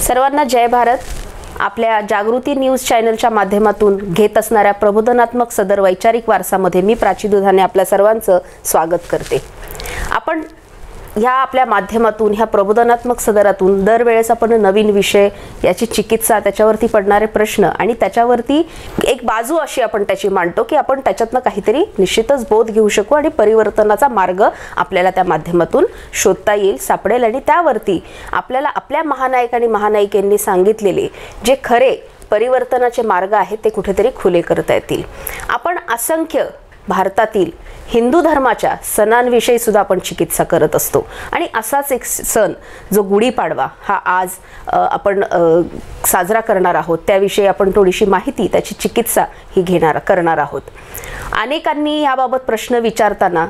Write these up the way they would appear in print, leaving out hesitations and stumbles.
सर्वांना जय भारत। आपल्या जागृती न्यूज चॅनलच्या माध्यमातून घेत असणाऱ्या प्रबोधनात्मक सदर वैचारिक वारसामध्ये मी प्राची दुधाने आपल्या सर्वांचं स्वागत करते। आपण ह्या आपल्या माध्यमातून ह्या प्रबोधनात्मक सदरातून दरवेळेस आपण नवीन विषय, याची चिकित्सा, त्याच्यावरती पडणारे प्रश्न आणि त्याच्यावरती एक बाजू अशी आपण त्याची मांडतो की आपण त्याच्यातनं काहीतरी निश्चितच बोध घेऊ शकू आणि परिवर्तनाचा मार्ग आपल्याला त्या माध्यमातून शोधता येईल, सापडेल आणि त्यावरती आपल्याला आपल्या महानायक आणि महानायिकांनी सांगितलेले जे खरे परिवर्तनाचे मार्ग आहेत ते कुठेतरी खुले करता येतील। आपण असंख्य भारतातील हिंदू धर्माच्या सणांविषयी सुद्धा आपण चिकित्सा करत असतो आणि असाच एक सण जो गुढीपाडवा हा आज आपण साजरा करणार आहोत, त्याविषयी आपण थोडीशी माहिती, त्याची चिकित्सा ही करणार आहोत। अनेकांनी याबाबत प्रश्न विचारताना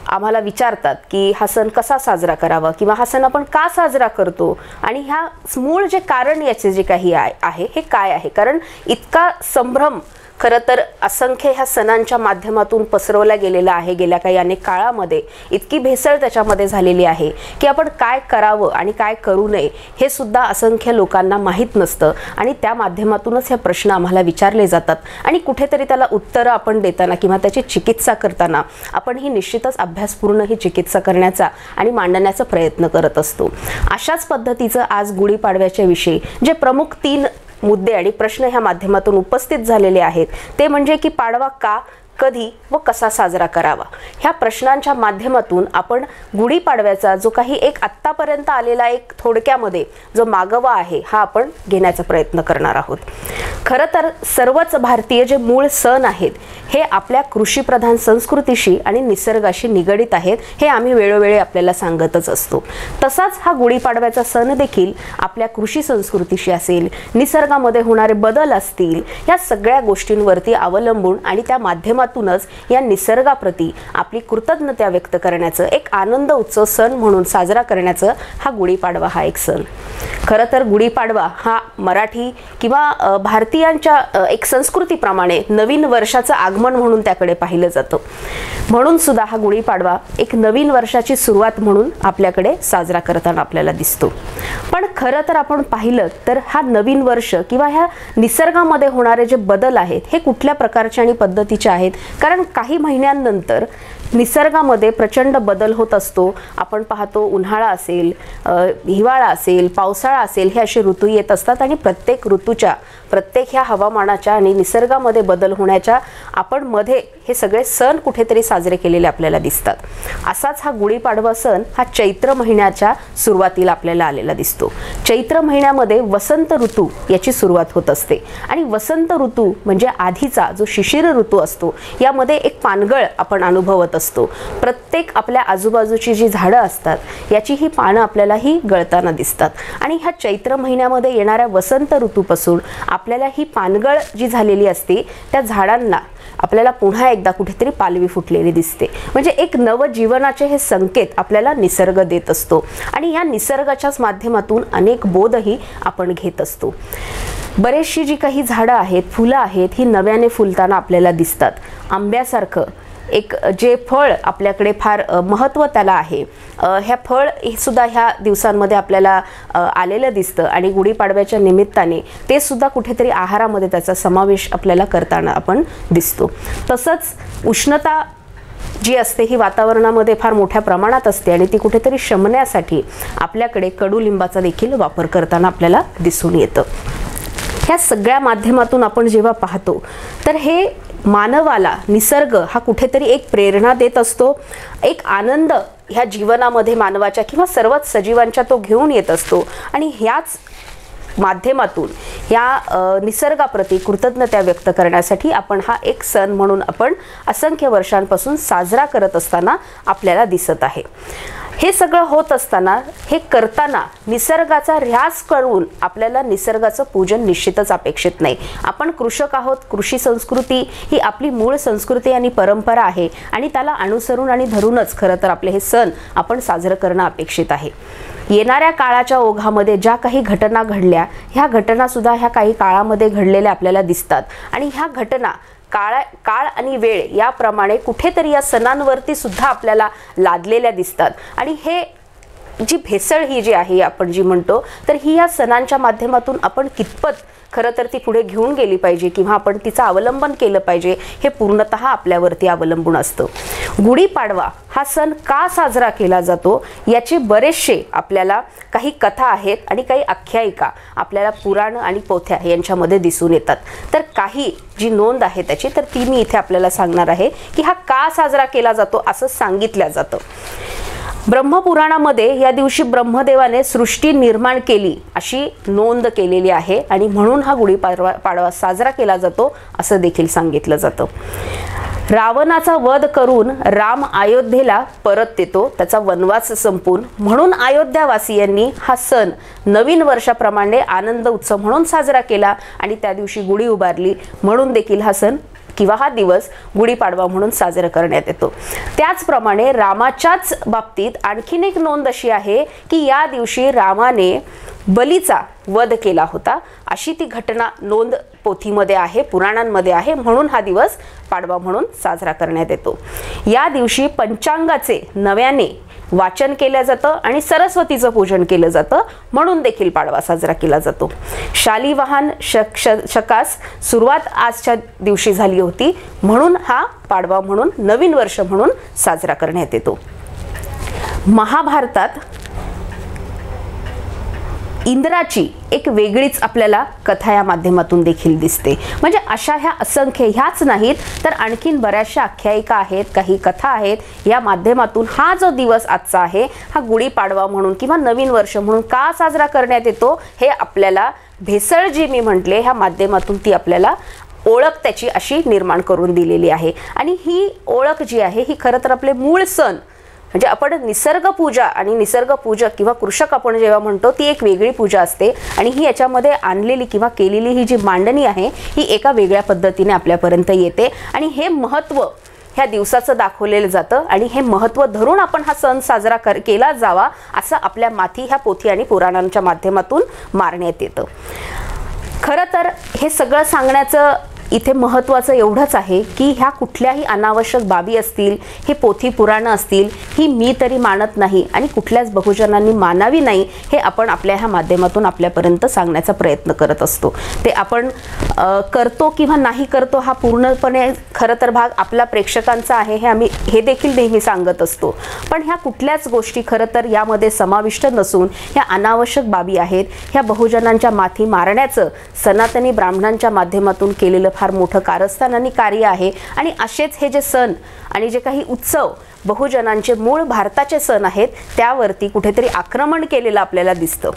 आम्हाला विचारतात की हा सण कसा साजरा करावा किंवा हा सण आपण का साजरा करतो आणि ह्या मूळ जे कारण याचे जे काही आहे हे काय आहे। कारण इतका संभ्रम खरं तर असंख्य ह्या सणांच्या माध्यमातून पसरवला गेलेला आहे। गेल्या काही अनेक काळामध्ये इतकी भेसळ त्याच्यामध्ये झालेली आहे की आपण काय करावं आणि काय करू नये हे सुद्धा असंख्य लोकांना माहीत नसतं आणि त्या माध्यमातूनच हे प्रश्न आम्हाला विचारले जातात आणि कुठेतरी त्याला उत्तरं आपण देताना किंवा त्याची चिकित्सा करताना आपण ही निश्चितच अभ्यासपूर्ण ही चिकित्सा करण्याचा आणि मांडण्याचा प्रयत्न करत असतो। अशाच पद्धतीचं आज गुढीपाडव्याच्या विषयी जे प्रमुख 3 मुद्दे आणि प्रश्न ह्या माध्यमातून उपस्थित झालेले आहेत ते म्हणजे की पाडवा का, कधी व कसा साजरा करावा। ह्या प्रश्नांच्या माध्यमातून आपण गुढीपाडव्याचा जो काही एक आत्तापर्यंत आलेला एक थोडक्यामध्ये जो मागोवा आहे हा आपण घेण्याचा प्रयत्न करणार आहोत। खरं तर सर्वच भारतीय जे मूळ सण आहेत हे आपल्या कृषीप्रधान संस्कृतीशी आणि निसर्गाशी निगडित आहेत, हे आम्ही वेळोवेळी आपल्याला सांगतच असतो। तसाच हा गुढीपाडव्याचा सण देखील आपल्या कृषी संस्कृतीशी असेल, निसर्गामध्ये होणारे बदल असतील, या सगळ्या गोष्टींवरती अवलंबून आणि त्या माध्यमातूनच या निसर्गाप्रती आपली कृतज्ञता व्यक्त करण्याचं एक आनंद उत्सव सण म्हणून साजरा करण्याचं हा गुढीपाडवा हा एक सण। खरं तर गुढीपाडवा हा मराठी किंवा भारतीयांच्या एक संस्कृतीप्रमाणे नवीन वर्षाचं आगमन म्हणून त्याकडे पाहिलं जातं, म्हणून सुद्धा हा गुढीपाडवा एक नवीन वर्षाची सुरुवात म्हणून आपल्याकडे साजरा करताना आपल्याला दिसतो। पण खरं तर आपण पाहिलं तर हा नवीन वर्ष किंवा ह्या निसर्गामध्ये होणारे जे बदल आहेत हे कुठल्या प्रकारचे आणि पद्धतीचे आहेत, कारण काही महिन्यांनंतर निसर्गामध्ये प्रचंड बदल होत असतो। आपण पाहतो उन्हाळा असेल, हिवाळा असेल, पावसाळा असेल, हे असे ऋतू येत असतात आणि प्रत्येक ऋतूच्या, प्रत्येक ह्या हवामानाच्या आणि निसर्गामध्ये बदल होण्याच्या आपण मध्ये हे सगळे सण कुठेतरी साजरे केलेले आपल्याला दिसतात। असाच हा गुढीपाडवा सण हा चैत्र महिन्याच्या सुरुवातीला आपल्याला आलेला दिसतो। चैत्र महिन्यामध्ये वसंत ऋतू याची सुरुवात होत असते आणि वसंत ऋतू म्हणजे आधीचा जो शिशिर ऋतू असतो यामध्ये एक पानगळ आपण अनुभवत असतो। प्रत्येक आपल्या आजूबाजूची जी झाडं असतात याची ही पानं आपल्याला ही गळताना दिसतात आणि ह्या चैत्र महिन्यामध्ये येणाऱ्या वसंत ऋतूपासून आपल्याला ही पानगळ जी झालेली असते त्या झाडांना आपल्याला पुन्हा एकदा कुठेतरी पालवी फुटलेली दिसते। म्हणजे एक नवजीवनाचे हे संकेत आपल्याला निसर्ग देत असतो आणि या निसर्गाच्याच माध्यमातून अनेक बोधही आपण घेत असतो। बरेचशी जी काही झाडं आहेत, फुलं आहेत, ही नव्याने फुलताना आपल्याला दिसतात। आंब्यासारखं एक जे फळ आपल्याकडे फार महत्त्व त्याला आहे, ह्या फळ सुद्धा ह्या दिवसांमध्ये आपल्याला आलेलं दिसतं आणि गुढीपाडव्याच्या निमित्ताने ते सुद्धा कुठेतरी आहारामध्ये त्याचा समावेश आपल्याला करताना आपण दिसतो। तसंच उष्णता जी असते ही वातावरणामध्ये फार मोठ्या प्रमाणात असते आणि ती कुठेतरी शमण्यासाठी आपल्याकडे कडुलिंबाचा देखील वापर करताना आपल्याला दिसून येतं। ह्या सगळ्या माध्यमातून आपण जेव्हा पाहतो तर हे मानवाला निसर्ग हा कुठेतरी एक प्रेरणा देत असतो, एक आनंद ह्या जीवनामध्ये मानवाच्या किंवा सर्वच सजीवांच्या तो घेऊन येत असतो आणि ह्याच माध्यमातून या निसर्गाप्रती कृतज्ञता व्यक्त करण्यासाठी आपण हा एक सण म्हणून आपण असंख्य वर्षांपासून साजरा करत असताना आपल्याला दिसत आहे। हे सगळं होत असताना, हे करताना निसर्गाचा ऱ्यास करून आपल्याला निसर्गाचं पूजन निश्चितच अपेक्षित नाही। आपण कृषक आहोत, कृषी संस्कृती ही आपली मूळ संस्कृती आणि परंपरा आहे आणि त्याला अनुसरून आणि धरूनच खरं तर आपले हे सण आपण साजरं करणं अपेक्षित आहे। येणाऱ्या काळाच्या ओघामध्ये ज्या काही घटना घडल्या, ह्या घटना सुद्धा ह्या काही काळामध्ये घडलेल्या आपल्याला दिसतात आणि ह्या घटना काळ आणि वेळ याप्रमाणे कुठेतरी या सणांवरती सुद्धा आपल्याला लादलेल्या दिसतात आणि हे जी भेसळ ही जी आहे आपण जी म्हणतो, तर ही या सणांच्या माध्यमातून आपण कितपत खरं तर ती पुढे घेऊन गेली पाहिजे किंवा आपण तिचं अवलंबन केलं पाहिजे हे पूर्णतः आपल्यावरती अवलंबून असतं. गुढीपाडवा हा सण का साजरा केला जातो याचे बरेचसे आपल्याला काही कथा आहेत आणि काही आख्यायिका आपल्याला पुराण आणि पोथ्या यांच्यामध्ये दिसून येतात. तर काही जी नोंद आहे त्याची तर ती मी इथे आपल्याला सांगणार आहे की हा का साजरा केला जातो असं सांगितलं जातं. ब्रह्मपुराणामध्ये या दिवशी ब्रह्मदेवाने सृष्टी निर्माण केली अशी नोंद केलेली आहे आणि म्हणून हा गुढीपाडवा साजरा केला जातो असं देखील सांगितलं जातं. रावणाचा वध करून राम अयोध्येला परत येतो, त्याचा वनवास संपून, म्हणून अयोध्यावासियांनी हा सण नवीन वर्षाप्रमाणे आनंद उत्सव म्हणून साजरा केला आणि त्या दिवशी गुढी उभारली, म्हणून देखील हा सण किंवा हा दिवस गुढीपाडवा म्हणून साजरा करण्यात येतो. त्याचप्रमाणे रामाच्याच बाबतीत आणखीन एक नोंद अशी आहे की या दिवशी रामाने बलीचा वध केला होता अशी ती घटना नोंद पोथीमध्ये आहे, पुराणांमध्ये आहे, म्हणून हा दिवस पाडवा म्हणून साजरा करण्यात येतो. या दिवशी पंचांगाचे नव्याने वाचन केलं जातं आणि सरस्वतीचं पूजन केलं जातं, म्हणून देखील पाडवा साजरा केला जातो. शालिवाहन शकास सुरुवात आजच्या दिवशी झाली होती, म्हणून हा पाडवा म्हणून नवीन वर्ष म्हणून साजरा करण्यात येतो. महाभारतात इंद्राची एक वेगळीच आपल्याला कथा या माध्यमातून देखील दिसते. म्हणजे अशा ह्या असंख्य ह्याच नाहीत तर आणखीन बऱ्याचशा आख्यायिका आहेत, काही कथा आहेत. या माध्यमातून हा जो दिवस आजचा आहे हा गुढीपाडवा म्हणून किंवा नवीन वर्ष म्हणून का साजरा करण्यात येतो हे आपल्याला भेसळ जी मी म्हटले ह्या माध्यमातून ती आपल्याला ओळख त्याची अशी निर्माण करून दिलेली आहे. आणि ही ओळख जी आहे ही खरं तर आपले मूळ सण म्हणजे आपण निसर्ग पूजा आणि निसर्ग पूजक किंवा कृषक आपण जेव्हा म्हणतो ती एक वेगळी पूजा असते आणि ही याच्यामध्ये आणलेली किंवा केलेली ही जी मांडणी आहे ही एका वेगळ्या पद्धतीने आपल्यापर्यंत येते आणि हे महत्त्व ह्या दिवसाचं दाखवलेलं जातं आणि हे महत्त्व धरून आपण हा सण साजरा केला जावा असं आपल्या माथी ह्या पोथी आणि पुराणांच्या माध्यमातून मारण्यात येतं. खरं तर हे सगळं सांगण्याचं इथे महत्त्वाचं एवढंच आहे की ह्या कुठल्याही अनावश्यक बाबी असतील, हे पोथी पुराणं असतील, ही मी तरी मानत नाही आणि कुठल्याच बहुजनांनी मानावी नाही हे आपण आपल्या ह्या माध्यमातून आपल्यापर्यंत सांगण्याचा प्रयत्न करत असतो. ते आपण करतो किंवा नाही करतो हा पूर्णपणे खरं तर भाग आपला प्रेक्षकांचा आहे हे आम्ही हे देखील नेहमी सांगत असतो. पण ह्या कुठल्याच गोष्टी खरं तर यामध्ये समाविष्ट नसून ह्या अनावश्यक बाबी आहेत. ह्या बहुजनांच्या माथी मारण्याचं सनातनी ब्राह्मणांच्या माध्यमातून केलेलं फार मोठं कारस्थान आणि कार्य आहे आणि असेच हे जे सण आणि जे काही उत्सव बहुजनांचे मूळ भारताचे सण आहेत त्यावरती कुठेतरी आक्रमण केलेलं आपल्याला दिसतं.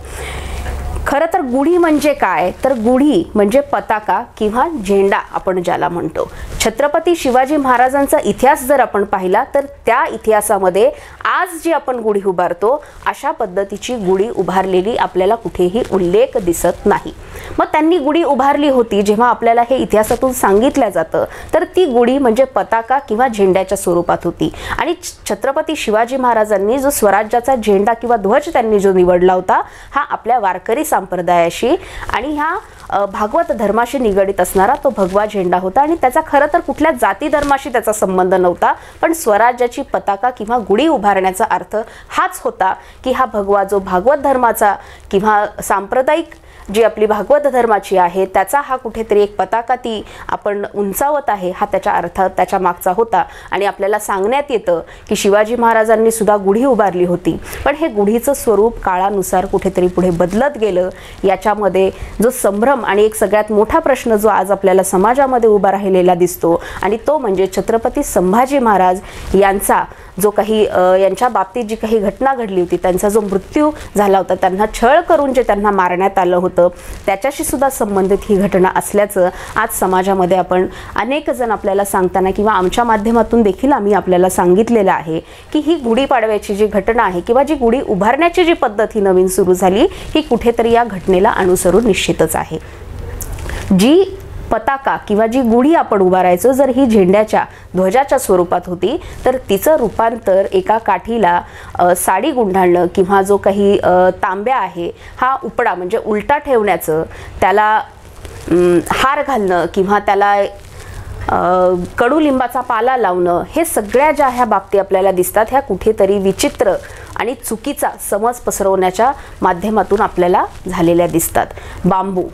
खरं तर गुढी म्हणजे काय तर गुढी म्हणजे पताका किंवा झेंडा आपण ज्याला म्हणतो. छत्रपती शिवाजी महाराजांचा इतिहास जर आपण पाहिला तर त्या इतिहासामध्ये आज जी आपण गुढी उभारतो अशा पद्धतीची गुढी उभारलेली आपल्याला कुठेही उल्लेख दिसत नाही. मग त्यांनी गुढी उभारली होती जेव्हा आपल्याला हे इतिहासातून सांगितलं जातं तर ती गुढी म्हणजे पताका किंवा झेंड्याच्या स्वरूपात होती आणि छत्रपती शिवाजी महाराजांनी जो स्वराज्याचा झेंडा किंवा ध्वज त्यांनी जो निवडला होता हा आपल्या वारकरी संप्रदायाशी आणि ह्या भागवत धर्माशी निगडित असणारा तो भगवा झेंडा होता आणि त्याचा खरं तर कुठल्या जाती धर्माशी त्याचा संबंध नव्हता. पण स्वराज्याची पताका किंवा गुढी उभारण्याचा अर्थ हाच होता की हा भगवा जो भागवत धर्माचा किंवा सांप्रदायिक जी आपली भागवत धर्माची आहे त्याचा हा कुठेतरी एक पताका ती आपण उंचावत आहे हा त्याच्या अर्थ त्याच्या मागचा होता. आणि आपल्याला सांगण्यात येतं की शिवाजी महाराजांनी सुद्धा गुढी उभारली होती पण हे गुढीचं स्वरूप काळानुसार कुठेतरी पुढे बदलत गेलं. याच्यामध्ये जो संभ्रम आणि एक सगळ्यात मोठा प्रश्न जो आज आपल्याला समाजामध्ये उभा राहिलेला दिसतो आणि तो म्हणजे छत्रपती संभाजी महाराज यांचा जो काही यांच्या बाबतीत जी काही घटना घडली होती त्यांचा जो मृत्यू झाला होता त्यांना छळ करून जे त्यांना मारण्यात आलं होतं त्याच्याशी सुद्धा संबंधित ही घटना असल्याचं आज समाजामध्ये आपण अनेक जण आपल्याला सांगताना किंवा आमच्या माध्यमातून देखील आम्ही आपल्याला सांगितलेलं आहे की ही गुढीपाडव्याची जी घटना आहे किंवा जी गुढी उभारण्याची जी पद्धत ही नवीन सुरू झाली ही कुठेतरी या घटनेला अनुसरून निश्चितच आहे. जी पताका किंवा जी गुढी आपण उभारायचो जर ही झेंड्याच्या ध्वजाच्या स्वरूपात होती तर तिचं रूपांतर एका काठीला साडी गुंडाळणं किंवा जो काही तांब्या आहे हा उपडा म्हणजे उलटा ठेवण्याचं त्याला हार घालणं किंवा त्याला कडुलिंबाचा पाला लावणं हे सगळ्या ज्या ह्या बाबती आपल्याला दिसतात ह्या कुठेतरी विचित्र आणि चुकीचा समज पसरवण्याच्या माध्यमातून आपल्याला झालेल्या दिसतात. बांबू,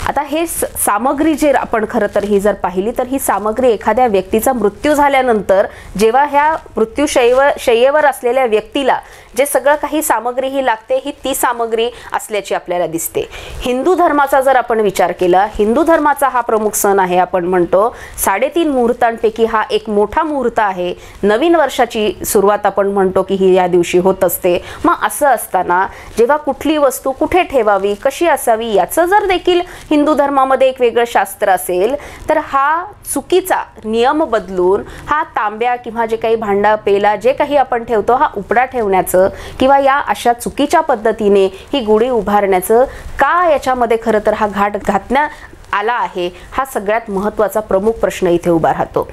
आता हे सामग्री जे आपण खरं तर ही जर पाहिली तर ही सामग्री एखाद्या व्यक्तीचा मृत्यू झाल्यानंतर जेव्हा ह्या मृत्यूशय्येवर असलेल्या व्यक्तीला जे सगळं काही सामग्री ही लागते ही ती सामग्री असल्याची आपल्याला दिसते. हिंदू धर्माचा जर आपण विचार केला, हिंदू धर्माचा हा प्रमुख सण आहे, आपण म्हणतो 3.5 मुहूर्तांपैकी हा एक मोठा मुहूर्त आहे. नवीन वर्षाची सुरुवात आपण म्हणतो की ही या दिवशी होत असते. मग असं असताना जेव्हा कुठली वस्तू कुठे ठेवावी, कशी असावी याचं जर देखील हिंदू धर्मामध्ये एक वेगळं शास्त्र असेल तर हा चुकीचा नियम बदलून हा तांब्या किंवा जे काही भांडा पेला जे काही आपण ठेवतो हा उपडा ठेवण्याचं किंवा या अशा चुकीच्या पद्धतीने ही गुढी उभारण्याचं का याच्यामध्ये खरं तर हा घाट घातण्यात आला आहे, हा सगळ्यात महत्त्वाचा प्रमुख प्रश्न इथे उभा राहतो.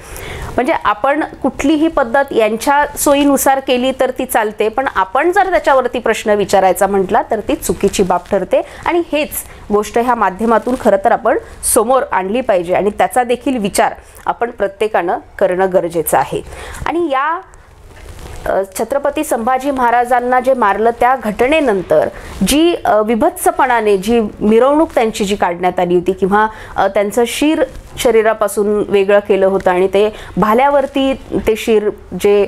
म्हणजे आपण कुठलीही पद्धत यांच्या सोयीनुसार केली तर ती चालते, पण आपण जर त्याच्यावरती प्रश्न विचारायचा म्हटला तर ती चुकीची बाब ठरते. आणि हेच गोष्ट ह्या माध्यमातून खरं तर आपण समोर आणली पाहिजे आणि त्याचा देखील विचार आपण प्रत्येकानं करणं गरजेचं आहे. आणि या छत्रपती संभाजी महाराजांना जे मारलं त्या घटनेनंतर जी विभत्सपणाने जी मिरवणूक त्यांची जी काढण्यात आली होती किंवा त्यांचं शिर शरीरापासून वेगळं केलं होतं आणि ते भाल्यावरती ते शिर जे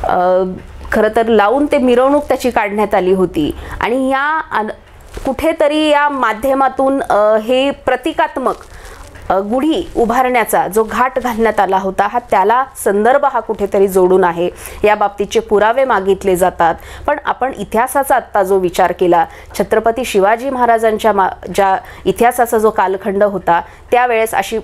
खरं तर लावून ते मिरवणूक त्याची काढण्यात आली होती. आणि या कुठेतरी या माध्यमातून हे प्रतिकात्मक गुढी उभारण्याचा जो घाट घालण्यात आला होता हा त्याला संदर्भ हा कुठेतरी जोडून आहे. या बाबतीचे पुरावे मागितले जातात. पण आपण इतिहासाचा आत्ता जो विचार केला, छत्रपती शिवाजी महाराजांच्या ज्या इतिहासाचा जो कालखंड होता त्यावेळेस अशी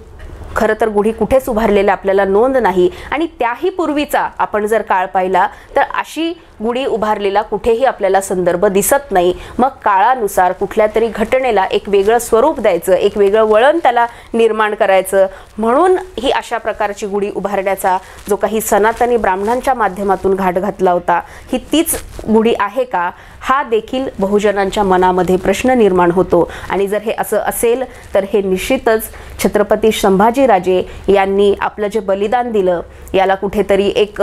खरं तर गुढी कुठेच उभारलेल्या आपल्याला नोंद नाही. आणि त्याही पूर्वीचा आपण जर काळ पाहिला तर अशी गुढी उभारलेला कुठेही आपल्याला संदर्भ दिसत नाही. मग काळानुसार कुठल्या तरी घटनेला एक वेगळं स्वरूप द्यायचं, एक वेगळं वळण त्याला निर्माण करायचं म्हणून ही अशा प्रकारची गुढी उभारण्याचा जो काही सनातनी ब्राह्मणांच्या माध्यमातून घाट घातला होता ही तीच गुढी आहे का, हा देखील बहुजनांच्या मनामध्ये प्रश्न निर्माण होतो. आणि जर हे असं असेल तर हे निश्चितच छत्रपती संभाजीराजे यांनी आपलं जे बलिदान दिलं याला कुठेतरी एक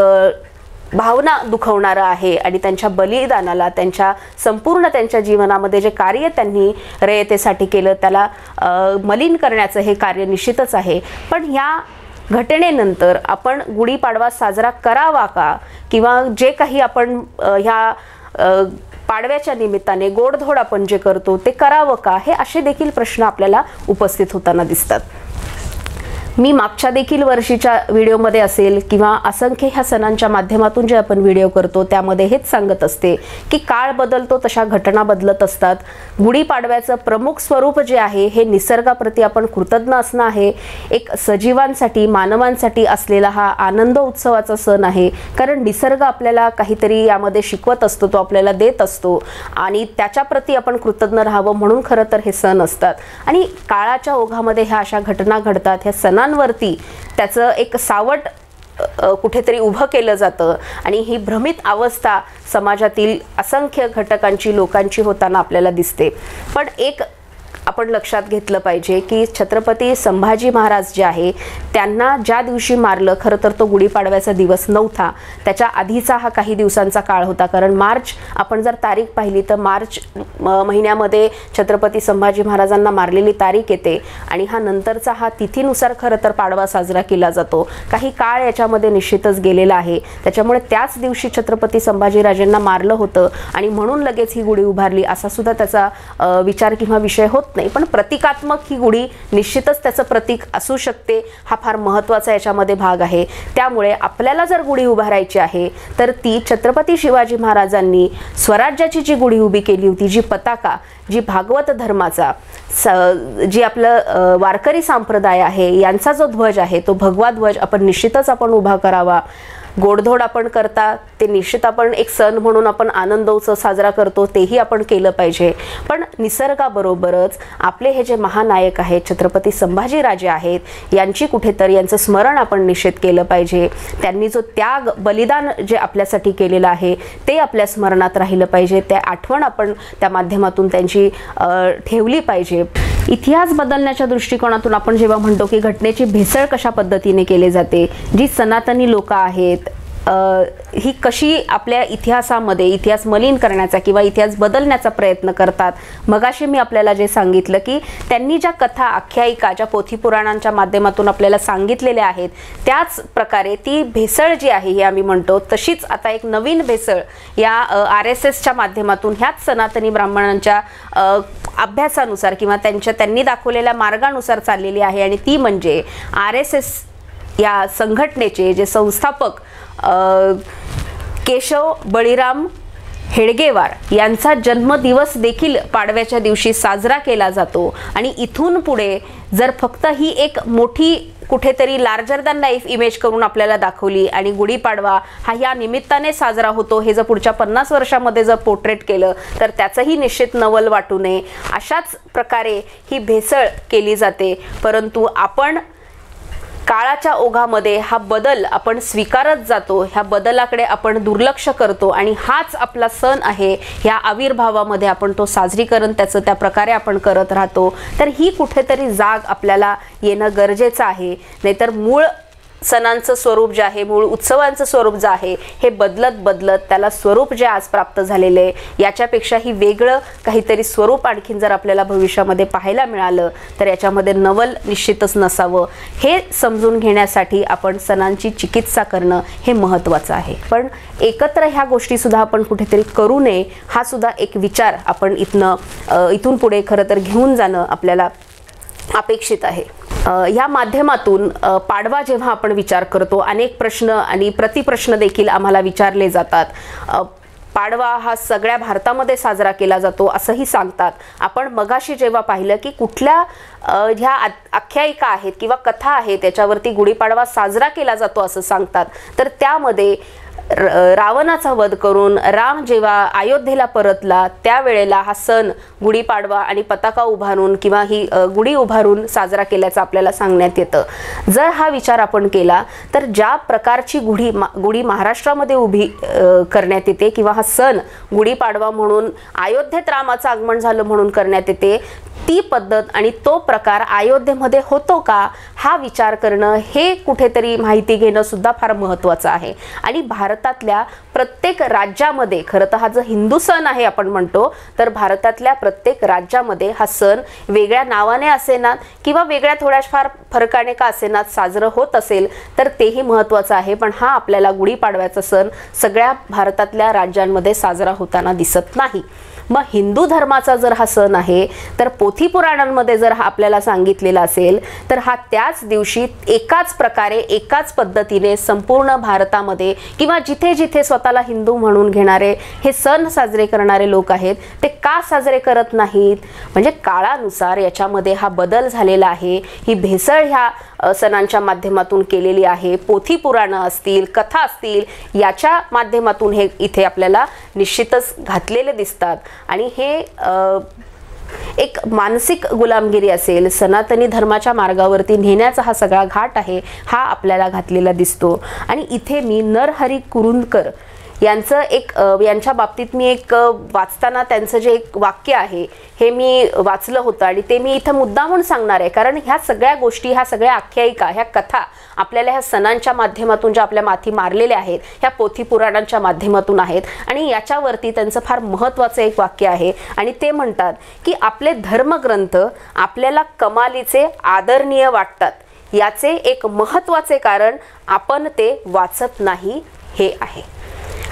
भावना दुखवणारं आहे. आणि त्यांच्या बलिदानाला, त्यांच्या संपूर्ण त्यांच्या जीवनामध्ये जे कार्य त्यांनी रयतेसाठी केलं त्याला मलिन करण्याचं हे कार्य निश्चितच आहे. पण या घटनेनंतर आपण गुढीपाडवा साजरा करावा का, किंवा जे काही आपण ह्या पाडव्याच्या निमित्ताने गोडधोड आपण जे करतो ते करावं का, हे असे देखील प्रश्न आपल्याला उपस्थित होताना दिसतात. मी मागच्या देखील वर्षीच्या व्हिडिओमध्ये असेल किंवा असंख्य ह्या सणांच्या माध्यमातून जे आपण व्हिडिओ करतो त्यामध्ये हेच सांगत असते की काळ बदलतो तशा घटना बदलत असतात. गुढीपाडव्याचं प्रमुख स्वरूप जे आहे हे निसर्गाप्रती आपण कृतज्ञ असणं आहे. एक सजीवांसाठी, मानवांसाठी असलेला हा आनंद उत्सवाचा सण आहे. कारण निसर्ग आपल्याला काहीतरी यामध्ये शिकवत असतो, तो आपल्याला देत असतो आणि त्याच्याप्रती आपण कृतज्ञ राहावं म्हणून खरं तर हे सण असतात. आणि काळाच्या ओघामध्ये ह्या अशा घटना घडतात. ह्या सणांवरती त्याचं एक सावट कुठेतरी उभं केलं जातं आणि ही भ्रमित अवस्था समाजातील असंख्य घटकांची, लोकांची होताना आपल्याला दिसते. पण एक आपण लक्षात घेतलं पाहिजे की छत्रपती संभाजी महाराज जे आहे त्यांना ज्या दिवशी मारलं, खरं तर तो गुढीपाडव्याचा दिवस नव्हता, त्याच्या आधीचा हा काही दिवसांचा काळ होता. कारण मार्च, आपण जर तारीख पाहिली तर मार्च महिन्यामध्ये छत्रपती संभाजी महाराजांना मारलेली तारीख येते आणि हा नंतरचा हा तिथीनुसार खरं तर पाडवा साजरा केला जातो. काही काळ याच्यामध्ये निश्चितच गेलेला आहे. त्याच्यामुळे त्याच दिवशी छत्रपती संभाजीराजेंना मारलं होतं आणि म्हणून लगेच ही गुढी उभारली असा सुद्धा त्याचा विचार किंवा विषय होत नाही. पण प्रतिकात्मक ही गुढी निश्चितच त्याचं प्रतीक असू शकते. हा फार महत्त्वाचा याच्यामध्ये भाग आहे. त्यामुळे आपल्याला जर गुढी उभारायची आहे तर ती छत्रपती शिवाजी महाराजांनी स्वराज्याची जी गुढी उभी केली होती, जी पताका, जी भागवत धर्माचा, जी आपलं वारकरी संप्रदाय आहे यांचा जो ध्वज आहे तो भगवा ध्वज आपण निश्चितच आपण उभा करावा. गोडधोड आपण करता ते निश्चित आपण एक सण म्हणून आपण आनंदोत्सव साजरा करतो तेही आपण केलं पाहिजे. पण निसर्गाबरोबरच आपले हे जे महानायक आहेत छत्रपती संभाजीराजे आहेत यांची कुठेतरी यांचं स्मरण आपण निश्चित केलं पाहिजे. त्यांनी जो त्याग, बलिदान जे आपल्यासाठी केलेलं आहे ते आपल्या स्मरणात राहिलं पाहिजे. त्या आठवण आपण त्या माध्यमातून त्यांची ठेवली पाहिजे. इतिहास बदलण्याच्या दृष्टिकोनातून आपण जेव्हा म्हणतो की घटनेची भेसळ कशा पद्धतीने केली जाते, जी सनातनी लोक आहेत ही कशी आपल्या इतिहासामध्ये इतिहास मलिन करण्याचा किंवा इतिहास बदलण्याचा प्रयत्न करतात. मगाशी मी आपल्याला जे सांगितलं की त्यांनी ज्या कथा आख्यायिका ज्या पोथीपुराणांच्या माध्यमातून आपल्याला सांगितलेल्या आहेत त्याच प्रकारे ती भेसळ जी आहे ही आम्ही म्हणतो तशीच आता एक नवीन भेसळ या RSSच्या माध्यमातून ह्याच सनातनी ब्राह्मणांच्या अभ्यासानुसार किंवा त्यांनी दाखवलेल्या मार्गानुसार चाललेली आहे. आणि ती म्हणजे RSS या संघटनेचे जे संस्थापक केशव बळीराम हेडगेवार यांचा जन्मदिवस देखील पाडव्याच्या दिवशी साजरा केला जातो. आणि इथून पुढे जर फक्त ही एक मोठी कुठेतरी लार्जर दॅन लाईफ इमेज करून आपल्याला दाखवली आणि गुढीपाडवा हा या निमित्ताने साजरा होतो हे जर पुढच्या 50 वर्षामध्ये जर पोर्ट्रेट केलं तर त्याचंही निश्चित नवल वाटू नये. अशाच प्रकारे ही भेसळ केली जाते. परंतु आपण काळाच्या ओघामध्ये हा बदल आपण स्वीकारत जातो. ह्या बदलाकडे आपण दुर्लक्ष करतो आणि हाच आपला सण आहे. ह्या आविर्भावामध्ये आपण तो साजरीकरण त्याचं त्या प्रकारे आपण करत राहतो. तर ही कुठेतरी जाग आपल्याला येणं गरजेचं आहे. नाहीतर मूळ सणांचं स्वरूप जे आहे मूळ उत्सवांचं स्वरूप जे आहे हे बदलत त्याला स्वरूप जे आज प्राप्त झालेले याच्यापेक्षाही वेगळं काहीतरी स्वरूप आणखीन जर आपल्याला भविष्यामध्ये पाहायला मिळालं तर याच्यामध्ये नवल निश्चितच नसावं. हे समजून घेण्यासाठी आपण सणांची चिकित्सा करणं हे महत्त्वाचं आहे. पण एकत्र ह्या गोष्टी सुद्धा आपण कुठेतरी करू नये हा सुद्धा एक विचार आपण इथून पुढे खरं तर घेऊन जाणं आपल्याला अपेक्षित आहे. या माध्यमातून पाडवा जेव्हा आपण विचार करतो अनेक प्रश्न आणि प्रतिप्रश्न देखील आम्हाला विचारले जातात. पाडवा हा सगळ्या भारतामध्ये साजरा केला जातो असंही सांगतात. आपण मगाशी जेव्हा पाहिलं की कुठल्या ह्या आख्यायिका आहेत किंवा कथा आहेत त्याच्यावरती गुढीपाडवा साजरा केला जातो असं सांगतात. तर त्यामध्ये रावणाचा वध करून राम जेव्हा अयोध्येला परतला त्यावेळेला हा सण गुढीपाडवा आणि पताका उभारून किंवा ही गुढी उभारून साजरा केल्याचं आपल्याला सांगण्यात येतं. जर हा विचार आपण केला तर ज्या प्रकारची गुढी महाराष्ट्रामध्ये उभी करण्यात येते किंवा हा सण गुढीपाडवा म्हणून अयोध्येत रामाचं आगमन झालं म्हणून करण्यात येते ती पद्धत आणि तो प्रकार अयोध्येमध्ये होतो का हा विचार करणं हे कुठेतरी माहिती घेणं सुद्धा फार महत्त्वाचं आहे. आणि भारतातल्या प्रत्येक राज्यामध्ये खरं तर हा जो हिंदू सण आहे आपण म्हणतो तर भारतातल्या प्रत्येक राज्यामध्ये हा सण वेगळ्या नावाने असेनात किंवा वेगळ्या थोड्याफार फरकाने का असेनात साजरं होत असेल तर तेही महत्त्वाचं आहे. पण हा आपल्याला गुढीपाडव्याचा सण सगळ्या भारतातल्या राज्यांमध्ये साजरा होताना दिसत नाही. मग हिंदू धर्माचा जर हा सण आहे तर पोथीपुराणांमध्ये जर हा आपल्याला सांगितलेला असेल तर हा त्याच दिवशी एकाच प्रकारे एकाच पद्धतीने संपूर्ण भारतामध्ये किंवा जिथे जिथे स्वतःला हिंदू म्हणून घेणारे हे सण साजरे करणारे लोक आहेत ते का साजरे करत नाहीत. म्हणजे काळानुसार याच्यामध्ये हा बदल झालेला आहे. ही भेसळ ह्या सणांच्या माध्यमातून केलेली आहे. पोथीपुराणं असतील कथा असतील याच्या माध्यमातून हे इथे आपल्याला निश्चितच घातलेले दिसतात. आणि हे एक मानसिक गुलामगिरी असेल सनातनी धर्माच्या मार्गावरती नेण्याचा हा सगळा घाट आहे हा आपल्याला घातलेला दिसतो. आणि इथे मी नरहरी कुरुंदकर यांच्या बाबतीत मी एक वाचताना त्यांचं जे एक वाक्य आहे हे मी वाचलं होतं आणि ते मी इथं मुद्दामून सांगणार आहे. कारण ह्या सगळ्या गोष्टी ह्या सगळ्या आख्यायिका ह्या कथा आपल्याला ह्या सणांच्या माध्यमातून ज्या आपल्या माथी मारलेल्या आहेत ह्या पोथीपुराणांच्या माध्यमातून आहेत. आणि याच्यावरती त्यांचं फार महत्त्वाचं एक वाक्य आहे आणि ते म्हणतात की आपले धर्मग्रंथ आपल्याला कमालीचे आदरणीय वाटतात याचे एक महत्त्वाचे कारण आपण ते वाचत नाही हे आहे.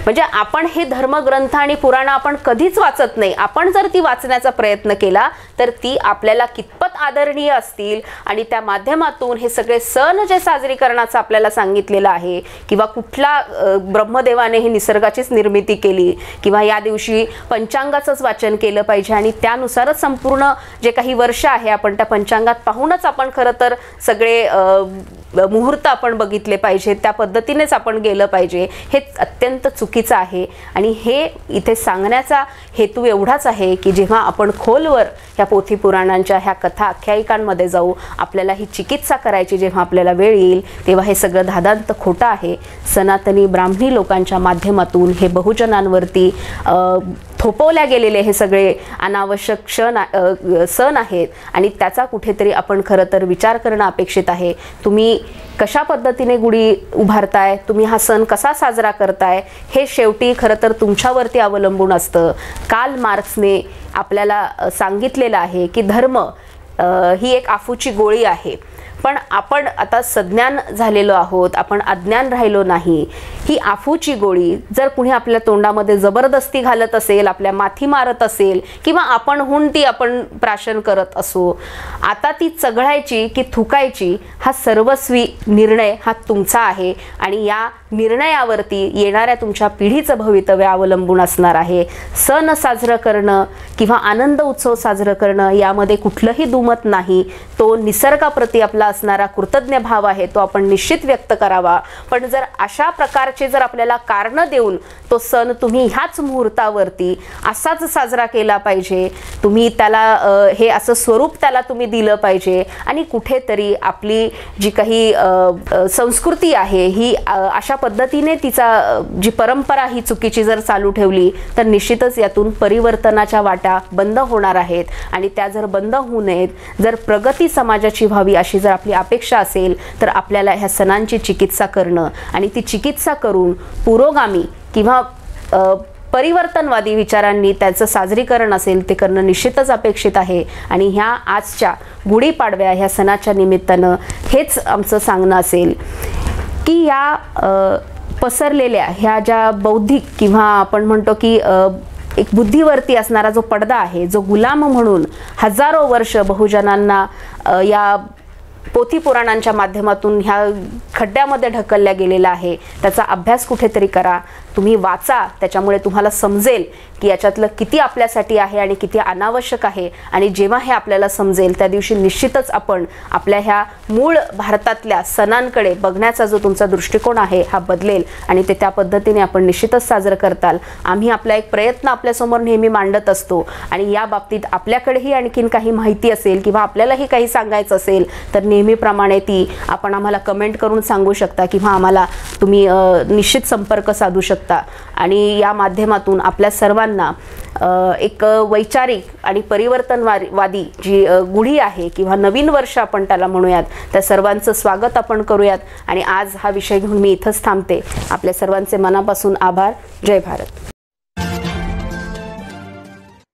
म्हणजे आपण हे धर्मग्रंथ आणि पुराण आपण कधीच वाचत नाही. आपण जर ती वाचण्याचा प्रयत्न केला तर ती आपल्याला कितपत आदरणीय असतील आणि त्या माध्यमातून हे सगळे सण जे साजरीकरणाचं आपल्याला सांगितलेलं आहे किंवा कुठला ब्रह्मदेवाने हे निसर्गाचीच निर्मिती केली किंवा या दिवशी पंचांगाचंच वाचन केलं पाहिजे आणि त्यानुसारच संपूर्ण जे काही वर्ष आहे आपण त्या पंचांगात पाहूनच आपण खरं तर सगळे मुहूर्त आपण बघितले पाहिजे त्या पद्धतीनेच आपण गेलं पाहिजे हे अत्यंत चुकीचं आहे. आणि हे इथे सांगण्याचा हेतू एवढाच आहे की जेव्हा आपण खोलवर ह्या पोथीपुराणांच्या ह्या कथा आख्यायिकांमध्ये जाऊ आपल्याला ही चिकित्सा करायची जेव्हा आपल्याला वेळ येईल तेव्हा हे सगळं धादांत खोटं आहे. सनातनी ब्राह्मणी लोकांच्या माध्यमातून हे बहुजनांवरती थोपवल्या गेलेले हे सगळे अनावश्यक सण आहेत आणि त्याचा कुठेतरी आपण खरं तर विचार करणं अपेक्षित आहे. तुम्ही कशा पद्धतीने गुढी उभारताय, तुम्ही हा सण कसा साजरा करताय, हे शेवटी खरं तर तुमच्यावरती अवलंबून असतं. कार्ल मार्क्सने आपल्याला सांगितलेलं आहे की धर्म ही एक आफूची गोळी आहे, पण आपण आता सज्ञान झालेलो आहोत, आपण अज्ञान राहिलो नाही. ही आफूची गोळी जर कुणी आपल्या तोंडामध्ये जबरदस्ती घालत असेल, आपल्या माथी मारत असेल किंवा आपणहून ती आपण प्राशन करत असो, आता ती चघळायची की थुकायची हा सर्वस्वी निर्णय हा तुमचा आहे आणि या निर्णयावरती येणाऱ्या तुमच्या पिढीचं भवितव्य अवलंबून असणार आहे. सण साजरं करणं किंवा आनंद उत्सव साजरं करणं यामध्ये कुठलंही दुमत नाही. तो निसर्गाप्रती आपला असणारा कृतज्ञ भाव आहे, तो आपण निश्चित व्यक्त करावा. पण जर अशा प्रकारचे जर आपल्याला कारण देऊन तो सण तुम्ही ह्याच मुहूर्तावरती असाच साजरा केला पाहिजे, तुम्ही त्याला हे असं स्वरूप त्याला तुम्ही दिलं पाहिजे आणि कुठेतरी आपली जी काही संस्कृती आहे ही अशा पद्धतीने तिचा जी परंपरा ही चुकीची जर चालू ठेवली तर निश्चितच यातून परिवर्तनाच्या वाटा बंद होणार आहेत आणि त्या जर बंद होऊ नयेत, जर प्रगती समाजाची व्हावी अशी जर आपली अपेक्षा असेल तर आपल्याला ह्या सणांची चिकित्सा करणं आणि ती चिकित्सा करून पुरोगामी किंवा परिवर्तनवादी विचारांनी त्याचं साजरीकरण असेल ते करणं निश्चितच अपेक्षित आहे. आणि ह्या आजच्या गुढीपाडव्या ह्या सणाच्या निमित्तानं हेच आमचं सांगणं असेल की या पसरलेल्या ह्या ज्या बौद्धिक किंवा आपण म्हणतो की एक बुद्धीवरती असणारा जो पडदा आहे, जो गुलाम म्हणून हजारो वर्ष बहुजनांना या पोथी पुराणांच्या माध्यमातून ह्या खड्ड्यामध्ये ढकलल्या गेलेला आहे, त्याचा अभ्यास कुठेतरी करा. तुम्ही वाचा, त्याच्यामुळे तुम्हाला समजेल की याच्यातलं किती आपल्यासाठी आहे आणि किती अनावश्यक आहे. आणि जेव्हा हे आपल्याला समजेल त्या दिवशी निश्चितच आपण आपल्या ह्या मूळ भारतातल्या सणांकडे बघण्याचा जो तुमचा दृष्टिकोन आहे हा बदलेल आणि ते त्या पद्धतीने आपण निश्चितच साजरं करताल. आम्ही आपला एक प्रयत्न आपल्यासमोर नेहमी मांडत असतो आणि या बाबतीत आपल्याकडेही आणखीन काही माहिती असेल किंवा आपल्यालाही काही सांगायचं असेल तर नेहमीप्रमाणे ती आपण आम्हाला कमेंट करून सांगू शकता किंवा आम्हाला तुम्ही निश्चित संपर्क साधू शकता. आणि या माध्यमातून आपल्या सर्वांना एक वैचारिक आणि परिवर्तनवादी जी गुढी आहे किंवा नवीन वर्ष आपण त्याला म्हणूयात, त्या सर्वांचं स्वागत आपण करूयात. आणि आज हा विषय घेऊन मी इथंच थांबते. आपल्या सर्वांचे मनापासून आभार. जय भारत.